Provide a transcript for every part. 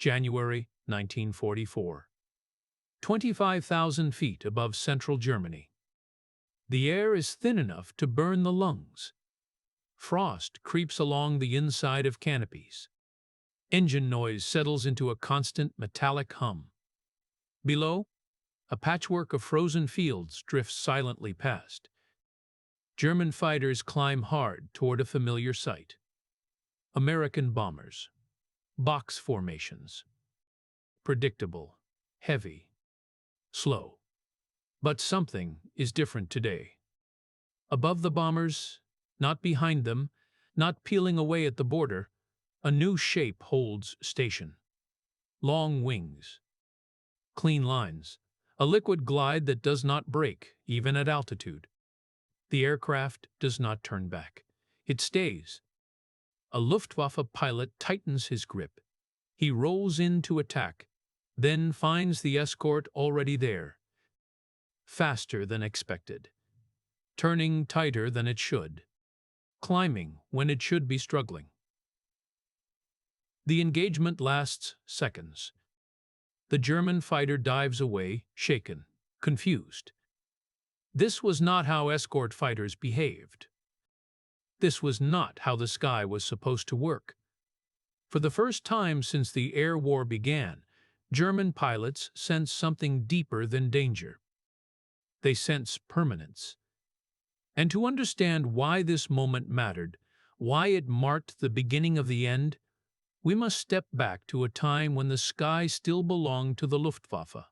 January 1944. 25,000 feet above central Germany. The air is thin enough to burn the lungs. Frost creeps along the inside of canopies. Engine noise settles into a constant metallic hum. Below, a patchwork of frozen fields drifts silently past. German fighters climb hard toward a familiar sight. American bombers. Box formations. Predictable, heavy, slow. But something is different today. Above the bombers, not behind them, not peeling away at the border, a new shape holds station. Long wings. Clean lines. A liquid glide that does not break, even at altitude. The aircraft does not turn back. It stays. A Luftwaffe pilot tightens his grip. He rolls in to attack, then finds the escort already there. Faster than expected. Turning tighter than it should. Climbing when it should be struggling. The engagement lasts seconds. The German fighter dives away, shaken, confused. This was not how escort fighters behaved. This was not how the sky was supposed to work. For the first time since the air war began, German pilots sense something deeper than danger. They sense permanence. And to understand why this moment mattered, why it marked the beginning of the end, we must step back to a time when the sky still belonged to the Luftwaffe.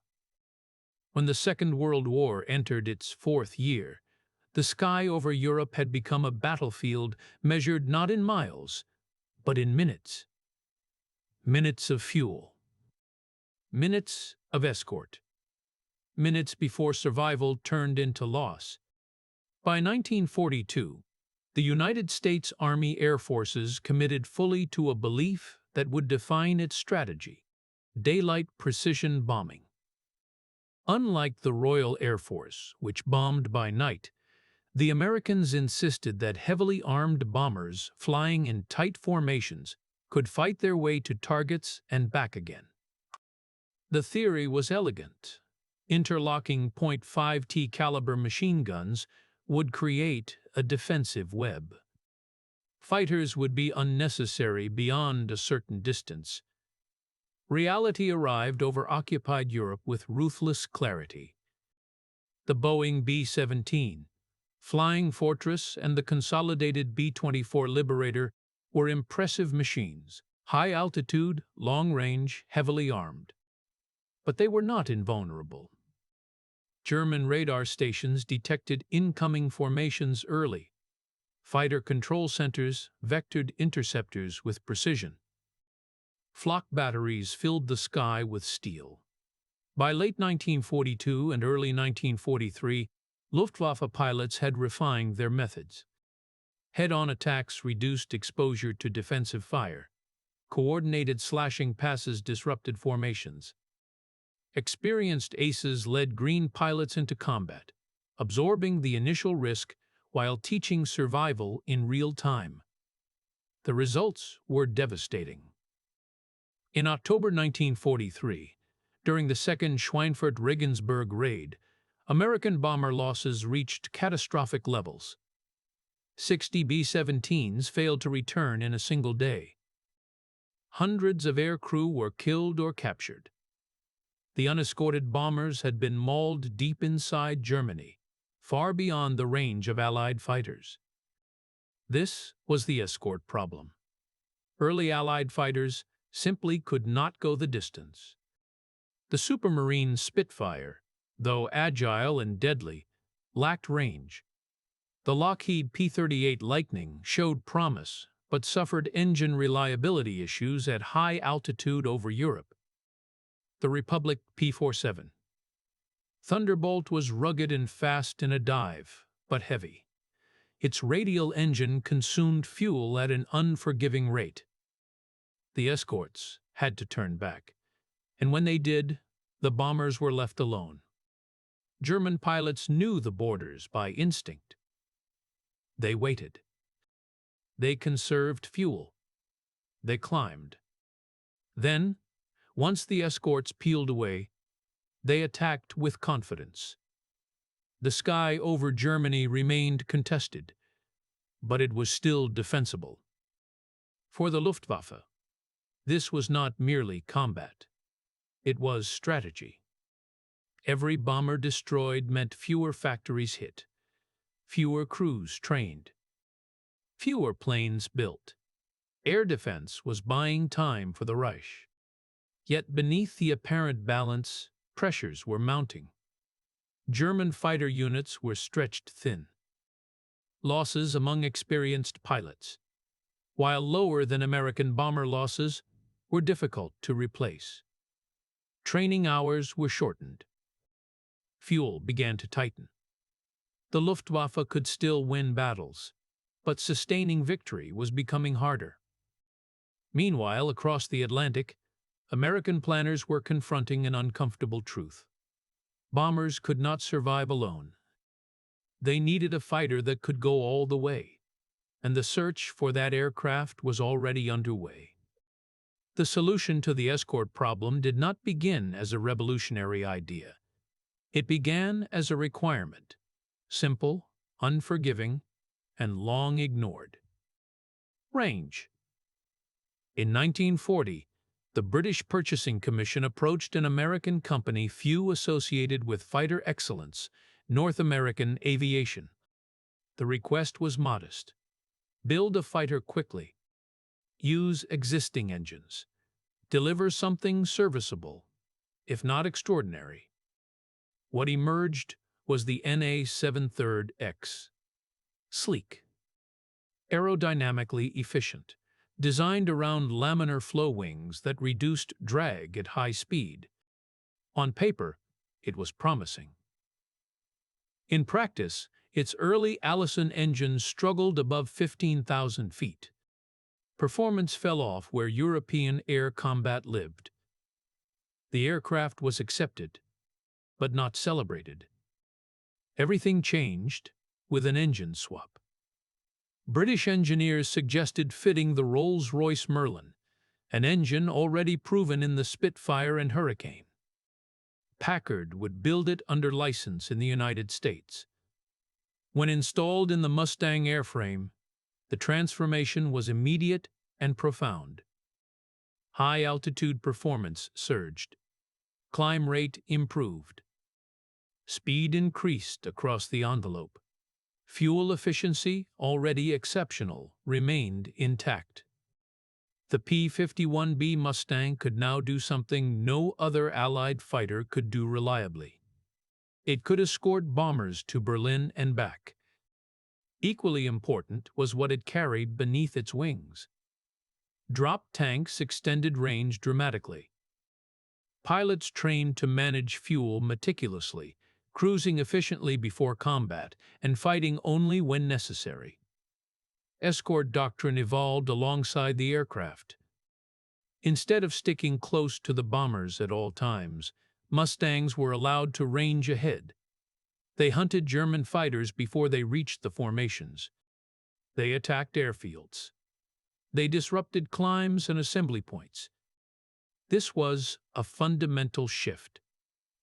When the Second World War entered its fourth year, the sky over Europe had become a battlefield measured not in miles, but in minutes. Minutes of fuel. Minutes of escort. Minutes before survival turned into loss. By 1942, the United States Army Air Forces committed fully to a belief that would define its strategy: daylight precision bombing. Unlike the Royal Air Force, which bombed by night, the Americans insisted that heavily armed bombers flying in tight formations could fight their way to targets and back again. The theory was elegant. Interlocking .5T caliber machine guns would create a defensive web. Fighters would be unnecessary beyond a certain distance. Reality arrived over occupied Europe with ruthless clarity. The Boeing B-17, Flying Fortress, and the consolidated B-24 Liberator were impressive machines, high altitude, long range, heavily armed. But they were not invulnerable. German radar stations detected incoming formations early. Fighter control centers vectored interceptors with precision. Flak batteries filled the sky with steel. By late 1942 and early 1943, Luftwaffe pilots had refined their methods. Head-on attacks reduced exposure to defensive fire. Coordinated slashing passes disrupted formations. Experienced aces led green pilots into combat, absorbing the initial risk while teaching survival in real time. The results were devastating. In October 1943, during the second Schweinfurt-Regensburg raid, American bomber losses reached catastrophic levels. 60 B-17s failed to return in a single day. Hundreds of aircrew were killed or captured. The unescorted bombers had been mauled deep inside Germany, far beyond the range of Allied fighters. This was the escort problem. Early Allied fighters simply could not go the distance. The Supermarine Spitfire, though agile and deadly, lacked range. The Lockheed P-38 Lightning showed promise, but suffered engine reliability issues at high altitude over Europe. The Republic P-47. Thunderbolt was rugged and fast in a dive, but heavy. Its radial engine consumed fuel at an unforgiving rate. The escorts had to turn back, and when they did, the bombers were left alone. German pilots knew the borders by instinct. They waited. They conserved fuel. They climbed. Then, Once the escorts peeled away, they attacked with confidence. The sky over Germany remained contested, but it was still defensible. For the Luftwaffe, this was not merely combat. It was strategy. Every bomber destroyed meant fewer factories hit, fewer crews trained, fewer planes built. Air defense was buying time for the Reich. Yet beneath the apparent balance, pressures were mounting. German fighter units were stretched thin. Losses among experienced pilots, while lower than American bomber losses, were difficult to replace. Training hours were shortened. Fuel began to tighten. The Luftwaffe could still win battles, but sustaining victory was becoming harder. Meanwhile, across the Atlantic, American planners were confronting an uncomfortable truth. Bombers could not survive alone. They needed a fighter that could go all the way, and the search for that aircraft was already underway. The solution to the escort problem did not begin as a revolutionary idea. It began as a requirement, simple, unforgiving, and long ignored. Range. In 1940, the British Purchasing Commission approached an American company few associated with fighter excellence, North American Aviation. The request was modest. Build a fighter quickly. Use existing engines. Deliver something serviceable, if not extraordinary. What emerged was the NA-73X. Sleek, aerodynamically efficient, designed around laminar flow wings that reduced drag at high speed. On paper, it was promising. In practice, its early Allison engines struggled above 15,000 feet. Performance fell off where European air combat lived. The aircraft was accepted, but not celebrated. Everything changed with an engine swap. British engineers suggested fitting the Rolls-Royce Merlin, an engine already proven in the Spitfire and Hurricane. Packard would build it under license in the United States. When installed in the Mustang airframe, the transformation was immediate and profound. High-altitude performance surged. Climb rate improved. Speed increased across the envelope. Fuel efficiency, already exceptional, remained intact. The P-51 Mustang could now do something no other Allied fighter could do reliably. It could escort bombers to Berlin and back. Equally important was what it carried beneath its wings. Drop tanks extended range dramatically. Pilots trained to manage fuel meticulously, cruising efficiently before combat, and fighting only when necessary. Escort doctrine evolved alongside the aircraft. Instead of sticking close to the bombers at all times, Mustangs were allowed to range ahead. They hunted German fighters before they reached the formations. They attacked airfields. They disrupted climbs and assembly points. This was a fundamental shift.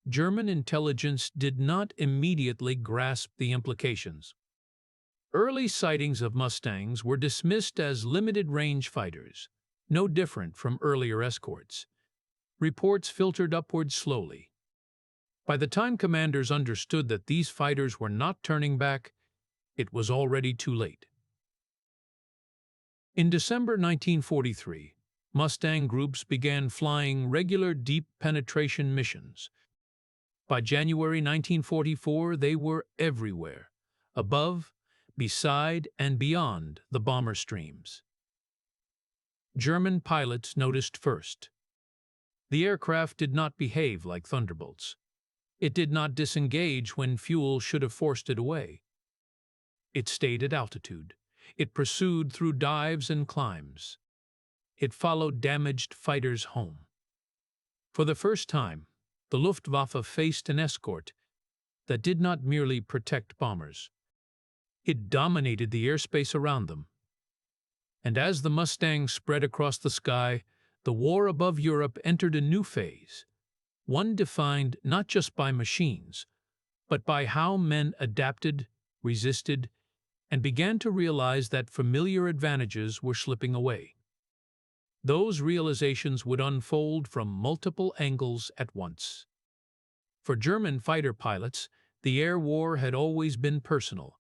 German intelligence did not immediately grasp the implications. Early sightings of Mustangs were dismissed as limited-range fighters, no different from earlier escorts. Reports filtered upward slowly. By the time commanders understood that these fighters were not turning back, it was already too late. In December 1943, Mustang groups began flying regular deep penetration missions. By January 1944, they were everywhere, above, beside, and beyond the bomber streams. German pilots noticed first. The aircraft did not behave like Thunderbolts. It did not disengage when fuel should have forced it away. It stayed at altitude. It pursued through dives and climbs. It followed damaged fighters home. For the first time, the Luftwaffe faced an escort that did not merely protect bombers. It dominated the airspace around them. And as the Mustang spread across the sky, the war above Europe entered a new phase, one defined not just by machines, but by how men adapted, resisted, and began to realize that familiar advantages were slipping away. Those realizations would unfold from multiple angles at once. For German fighter pilots, the air war had always been personal.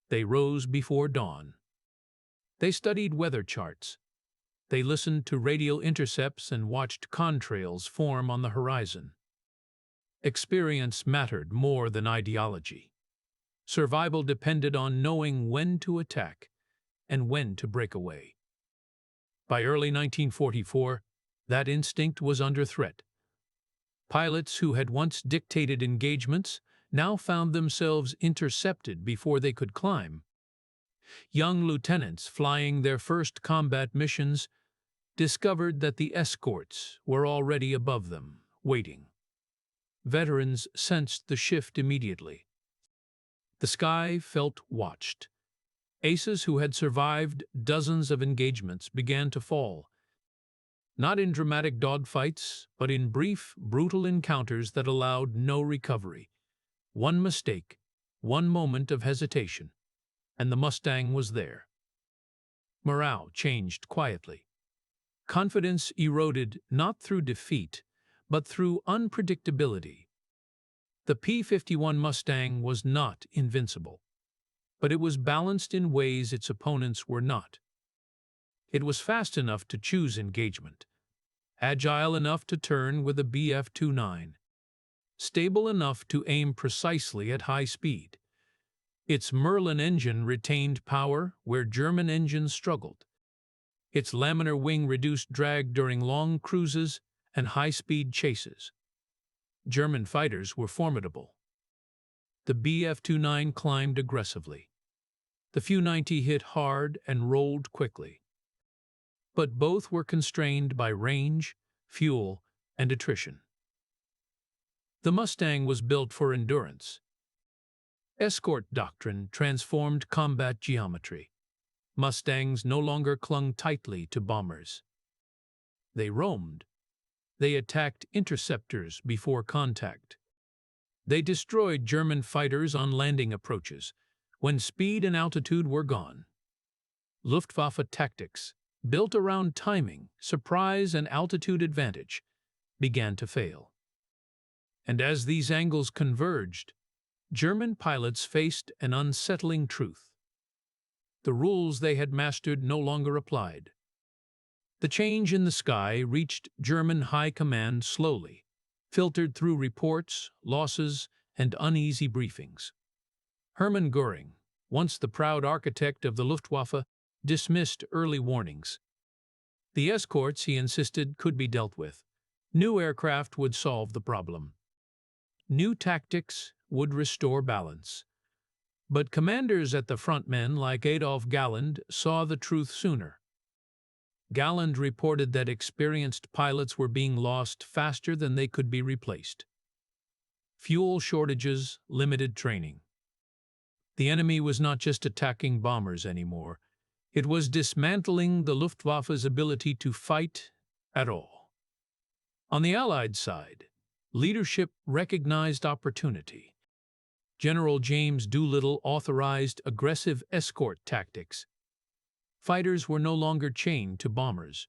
They rose before dawn. They studied weather charts. They listened to radio intercepts and watched contrails form on the horizon. Experience mattered more than ideology. Survival depended on knowing when to attack and when to break away. By early 1944, that instinct was under threat. Pilots who had once dictated engagements now found themselves intercepted before they could climb. Young lieutenants flying their first combat missions discovered that the escorts were already above them, waiting. Veterans sensed the shift immediately. The sky felt watched. Aces who had survived dozens of engagements began to fall, not in dramatic dogfights, but in brief, brutal encounters that allowed no recovery. One mistake, one moment of hesitation, and the Mustang was there. Morale changed quietly. Confidence eroded not through defeat, but through unpredictability. The P-51 Mustang was not invincible, but it was balanced in ways its opponents were not. It was fast enough to choose engagement, agile enough to turn with a Bf-29, stable enough to aim precisely at high speed. Its Merlin engine retained power where German engines struggled. Its laminar wing reduced drag during long cruises and high-speed chases. German fighters were formidable. The Bf-29 climbed aggressively. The Fu-90 hit hard and rolled quickly. But both were constrained by range, fuel, and attrition. The Mustang was built for endurance. Escort doctrine transformed combat geometry. Mustangs no longer clung tightly to bombers. They roamed. They attacked interceptors before contact. They destroyed German fighters on landing approaches, when speed and altitude were gone. Luftwaffe tactics, built around timing, surprise, and altitude advantage, began to fail. And as these angles converged, German pilots faced an unsettling truth. The rules they had mastered no longer applied. The change in the sky reached German high command slowly, filtered through reports, losses, and uneasy briefings. Hermann Göring, once the proud architect of the Luftwaffe, dismissed early warnings. The escorts, he insisted, could be dealt with. New aircraft would solve the problem. New tactics would restore balance. But commanders at the front, men like Adolf Galland, saw the truth sooner. Galland reported that experienced pilots were being lost faster than they could be replaced. Fuel shortages, limited training. The enemy was not just attacking bombers anymore. It was dismantling the Luftwaffe's ability to fight at all. On the Allied side, leadership recognized opportunity. General James Doolittle authorized aggressive escort tactics. Fighters were no longer chained to bombers.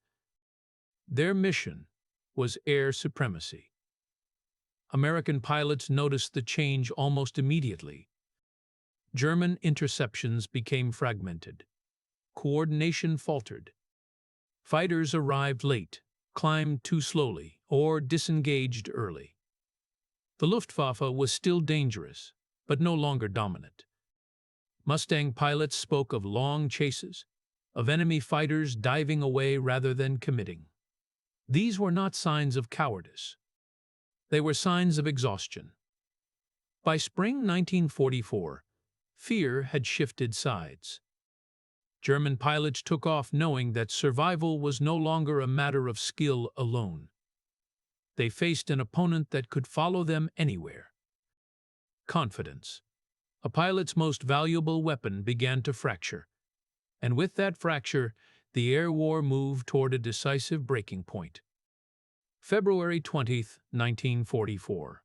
Their mission was air supremacy. American pilots noticed the change almost immediately. German interceptions became fragmented. Coordination faltered. Fighters arrived late, climbed too slowly, or disengaged early. The Luftwaffe was still dangerous, but no longer dominant. Mustang pilots spoke of long chases, of enemy fighters diving away rather than committing. These were not signs of cowardice. They were signs of exhaustion. By spring 1944, fear had shifted sides. German pilots took off knowing that survival was no longer a matter of skill alone. They faced an opponent that could follow them anywhere. Confidence, a pilot's most valuable weapon, began to fracture. And with that fracture, the air war moved toward a decisive breaking point. February 20, 1944.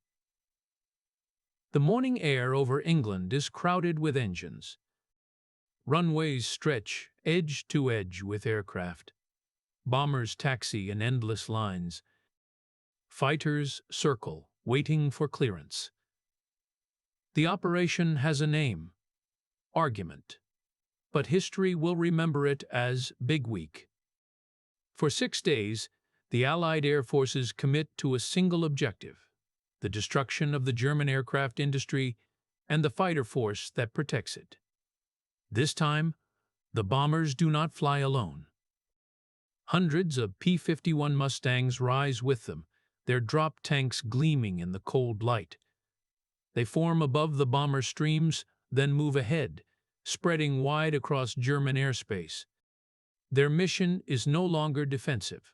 The morning air over England is crowded with engines. Runways stretch edge to edge with aircraft. Bombers taxi in endless lines. Fighters circle, waiting for clearance. The operation has a name: Argument. But history will remember it as Big Week. For 6 days, the Allied air forces commit to a single objective: the destruction of the German aircraft industry and the fighter force that protects it. This time, the bombers do not fly alone. Hundreds of P-51 Mustangs rise with them, their drop tanks gleaming in the cold light. They form above the bomber streams, then move ahead, spreading wide across German airspace. Their mission is no longer defensive.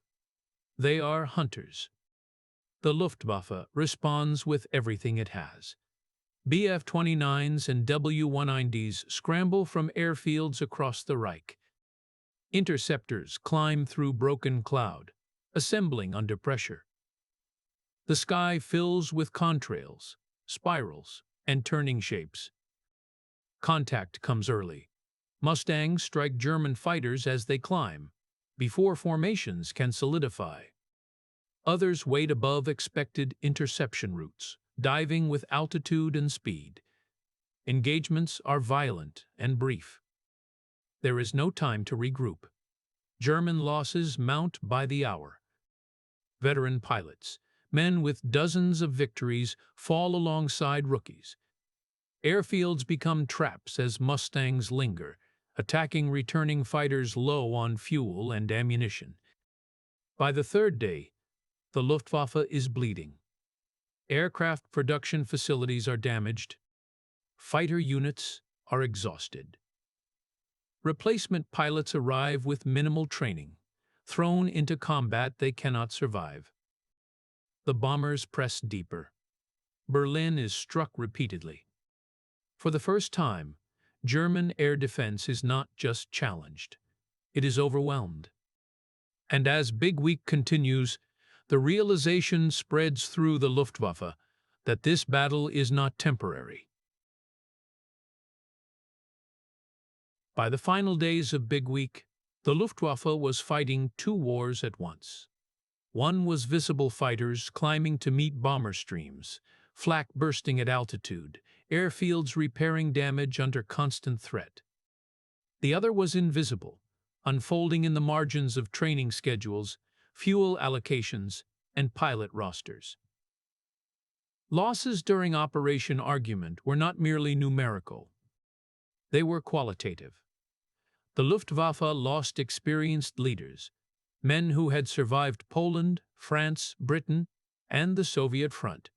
They are hunters. The Luftwaffe responds with everything it has. Bf-29s and W-190s scramble from airfields across the Reich. Interceptors climb through broken cloud, assembling under pressure. The sky fills with contrails, spirals, and turning shapes. Contact comes early. Mustangs strike German fighters as they climb, before formations can solidify. Others wait above expected interception routes, diving with altitude and speed. Engagements are violent and brief. There is no time to regroup. German losses mount by the hour. Veteran pilots, men with dozens of victories, fall alongside rookies. Airfields become traps as Mustangs linger, attacking returning fighters low on fuel and ammunition. By the third day, the Luftwaffe is bleeding. Aircraft production facilities are damaged. Fighter units are exhausted. Replacement pilots arrive with minimal training. Thrown into combat, they cannot survive. The bombers press deeper. Berlin is struck repeatedly. For the first time, German air defense is not just challenged, it is overwhelmed. And as Big Week continues, the realization spreads through the Luftwaffe that this battle is not temporary. By the final days of Big Week, the Luftwaffe was fighting two wars at once. One was visible fighters climbing to meet bomber streams, flak bursting at altitude, airfields repairing damage under constant threat. The other was invisible, unfolding in the margins of training schedules, fuel allocations, and pilot rosters. Losses during Operation Argument were not merely numerical. They were qualitative. The Luftwaffe lost experienced leaders, men who had survived Poland, France, Britain, and the Soviet front.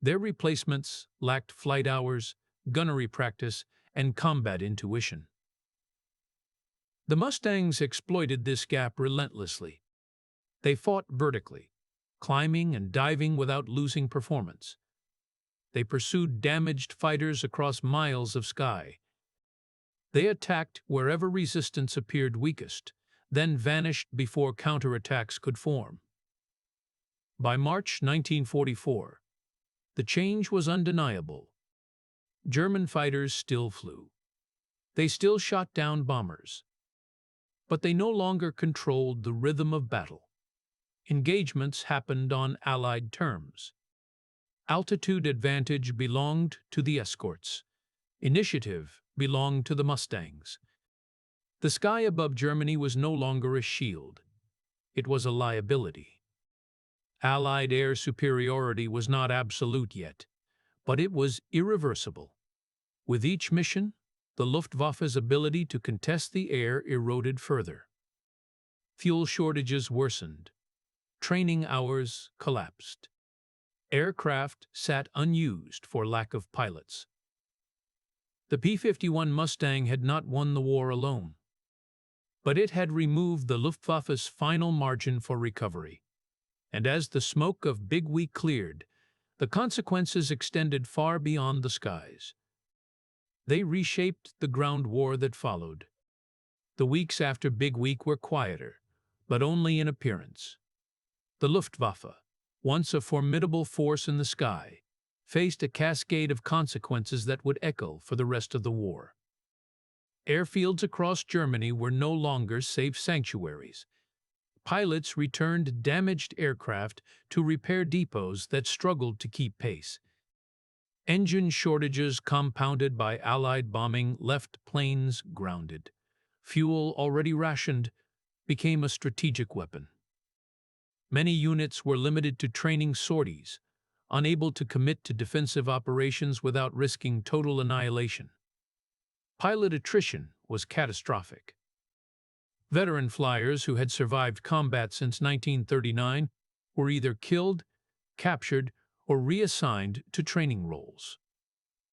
Their replacements lacked flight hours, gunnery practice, and combat intuition. The Mustangs exploited this gap relentlessly. They fought vertically, climbing and diving without losing performance. They pursued damaged fighters across miles of sky. They attacked wherever resistance appeared weakest, then vanished before counterattacks could form. By March 1944, the change was undeniable. German fighters still flew. They still shot down bombers. But they no longer controlled the rhythm of battle. Engagements happened on Allied terms. Altitude advantage belonged to the escorts. Initiative belonged to the Mustangs. The sky above Germany was no longer a shield. It was a liability. Allied air superiority was not absolute yet, but it was irreversible. With each mission, the Luftwaffe's ability to contest the air eroded further. Fuel shortages worsened. Training hours collapsed. Aircraft sat unused for lack of pilots. The P-51 Mustang had not won the war alone, but it had removed the Luftwaffe's final margin for recovery. And as the smoke of Big Week cleared, the consequences extended far beyond the skies. They reshaped the ground war that followed. The weeks after Big Week were quieter, but only in appearance. The Luftwaffe, once a formidable force in the sky, faced a cascade of consequences that would echo for the rest of the war. Airfields across Germany were no longer safe sanctuaries. Pilots returned damaged aircraft to repair depots that struggled to keep pace. Engine shortages compounded by Allied bombing left planes grounded. Fuel, already rationed, became a strategic weapon. Many units were limited to training sorties, unable to commit to defensive operations without risking total annihilation. Pilot attrition was catastrophic. Veteran flyers who had survived combat since 1939 were either killed, captured, or reassigned to training roles.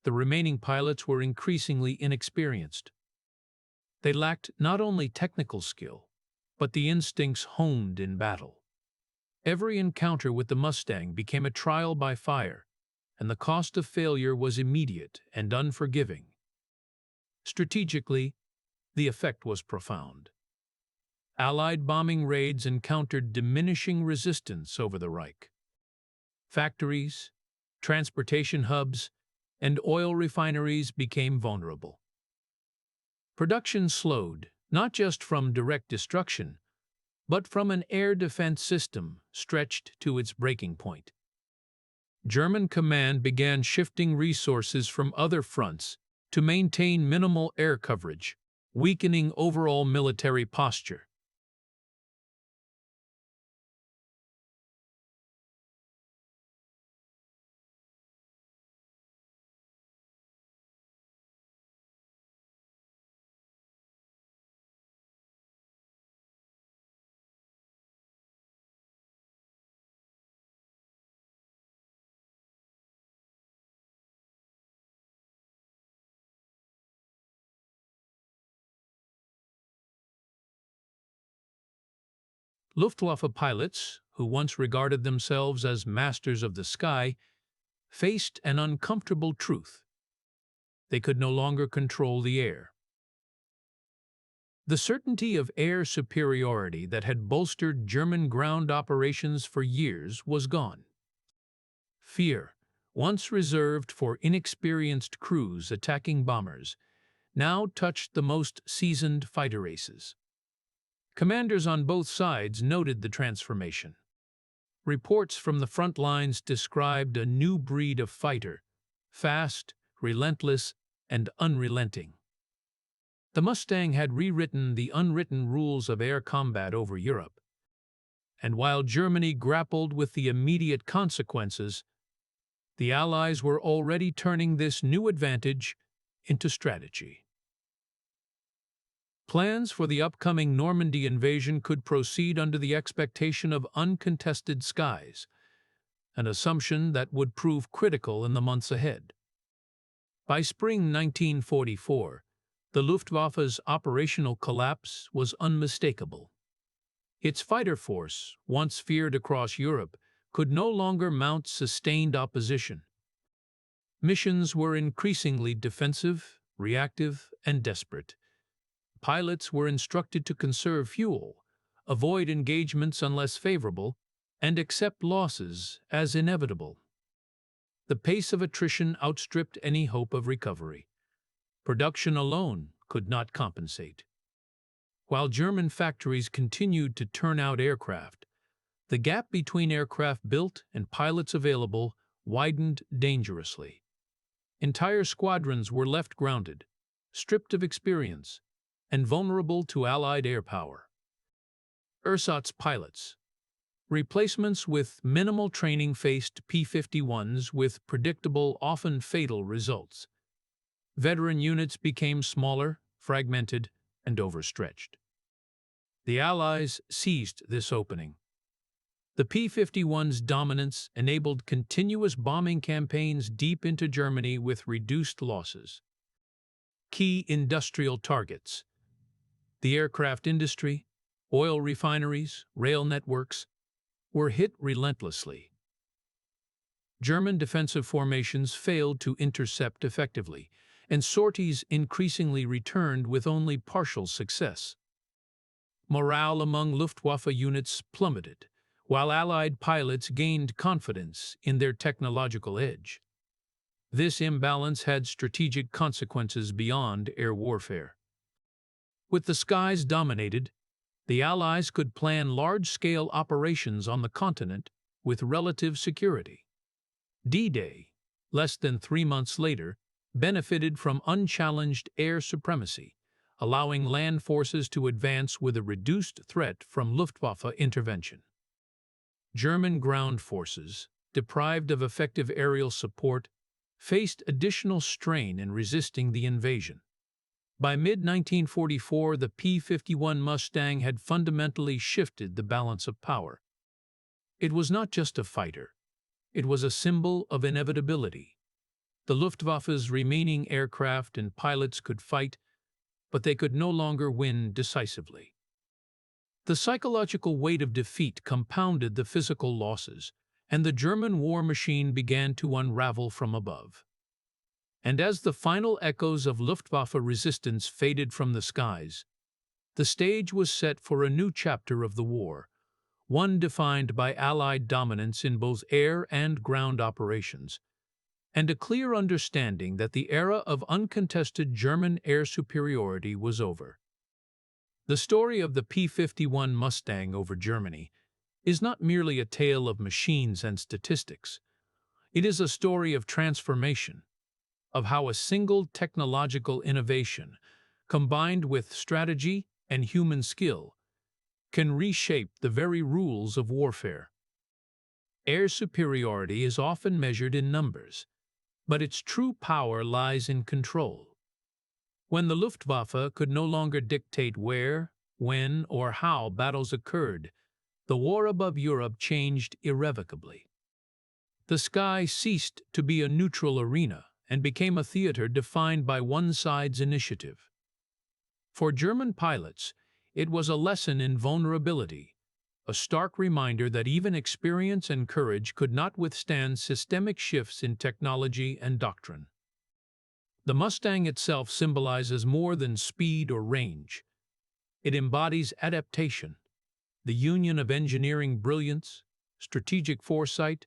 The remaining pilots were increasingly inexperienced. They lacked not only technical skill, but the instincts honed in battle. Every encounter with the Mustang became a trial by fire, and the cost of failure was immediate and unforgiving. Strategically, the effect was profound. Allied bombing raids encountered diminishing resistance over the Reich. Factories, transportation hubs, and oil refineries became vulnerable. Production slowed, not just from direct destruction, but from an air defense system stretched to its breaking point. German command began shifting resources from other fronts to maintain minimal air coverage, weakening overall military posture. Luftwaffe pilots, who once regarded themselves as masters of the sky, faced an uncomfortable truth. They could no longer control the air. The certainty of air superiority that had bolstered German ground operations for years was gone. Fear, once reserved for inexperienced crews attacking bombers, now touched the most seasoned fighter aces. Commanders on both sides noted the transformation. Reports from the front lines described a new breed of fighter, fast, relentless, and unrelenting. The Mustang had rewritten the unwritten rules of air combat over Europe, and while Germany grappled with the immediate consequences, the Allies were already turning this new advantage into strategy. Plans for the upcoming Normandy invasion could proceed under the expectation of uncontested skies, an assumption that would prove critical in the months ahead. By spring 1944, the Luftwaffe's operational collapse was unmistakable. Its fighter force, once feared across Europe, could no longer mount sustained opposition. Missions were increasingly defensive, reactive, and desperate. Pilots were instructed to conserve fuel, avoid engagements unless favorable, and accept losses as inevitable. The pace of attrition outstripped any hope of recovery. Production alone could not compensate. While German factories continued to turn out aircraft, the gap between aircraft built and pilots available widened dangerously. Entire squadrons were left grounded, stripped of experience, and vulnerable to Allied air power. Ersatz pilots. Replacements with minimal training faced P-51s with predictable, often fatal results. Veteran units became smaller, fragmented, and overstretched. The Allies seized this opening. The P-51's dominance enabled continuous bombing campaigns deep into Germany with reduced losses. Key industrial targets: the aircraft industry, oil refineries, rail networks, were hit relentlessly. German defensive formations failed to intercept effectively, and sorties increasingly returned with only partial success. Morale among Luftwaffe units plummeted, while Allied pilots gained confidence in their technological edge. This imbalance had strategic consequences beyond air warfare. With the skies dominated, the Allies could plan large-scale operations on the continent with relative security. D-Day, less than 3 months later, benefited from unchallenged air supremacy, allowing land forces to advance with a reduced threat from Luftwaffe intervention. German ground forces, deprived of effective aerial support, faced additional strain in resisting the invasion. By mid-1944, the P-51 Mustang had fundamentally shifted the balance of power. It was not just a fighter. It was a symbol of inevitability. The Luftwaffe's remaining aircraft and pilots could fight, but they could no longer win decisively. The psychological weight of defeat compounded the physical losses, and the German war machine began to unravel from above. And as the final echoes of Luftwaffe resistance faded from the skies, the stage was set for a new chapter of the war, one defined by Allied dominance in both air and ground operations, and a clear understanding that the era of uncontested German air superiority was over. The story of the P-51 Mustang over Germany is not merely a tale of machines and statistics. It is a story of transformation, of how a single technological innovation, combined with strategy and human skill, can reshape the very rules of warfare. Air superiority is often measured in numbers, but its true power lies in control. When the Luftwaffe could no longer dictate where, when, or how battles occurred, the war above Europe changed irrevocably. The sky ceased to be a neutral arena and became a theater defined by one side's initiative. For German pilots, it was a lesson in vulnerability, a stark reminder that even experience and courage could not withstand systemic shifts in technology and doctrine. The Mustang itself symbolizes more than speed or range. It embodies adaptation, the union of engineering brilliance, strategic foresight,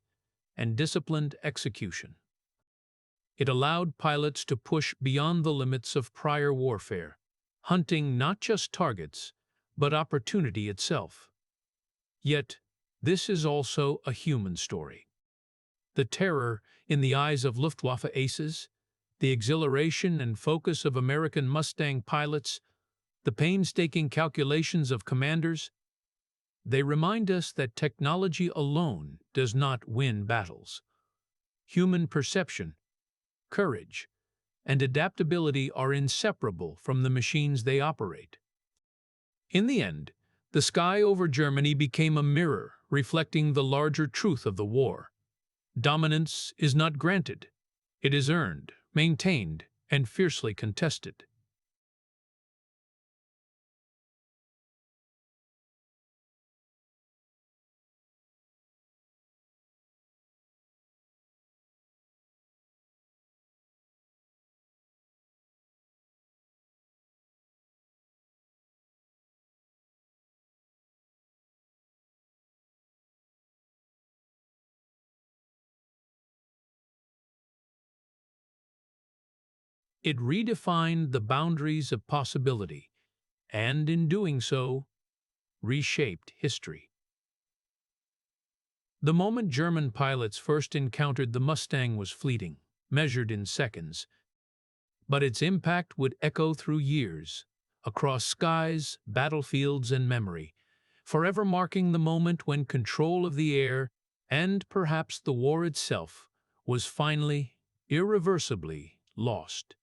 and disciplined execution. It allowed pilots to push beyond the limits of prior warfare, hunting not just targets, but opportunity itself. Yet, this is also a human story. The terror in the eyes of Luftwaffe aces, the exhilaration and focus of American Mustang pilots, the painstaking calculations of commanders, they remind us that technology alone does not win battles. Human perception, courage, and adaptability are inseparable from the machines they operate. In the end, the sky over Germany became a mirror reflecting the larger truth of the war. Dominance is not granted. It is earned, maintained, and fiercely contested. It redefined the boundaries of possibility, and in doing so, reshaped history. The moment German pilots first encountered the Mustang was fleeting, measured in seconds, but its impact would echo through years, across skies, battlefields, and memory, forever marking the moment when control of the air, and perhaps the war itself, was finally, irreversibly lost.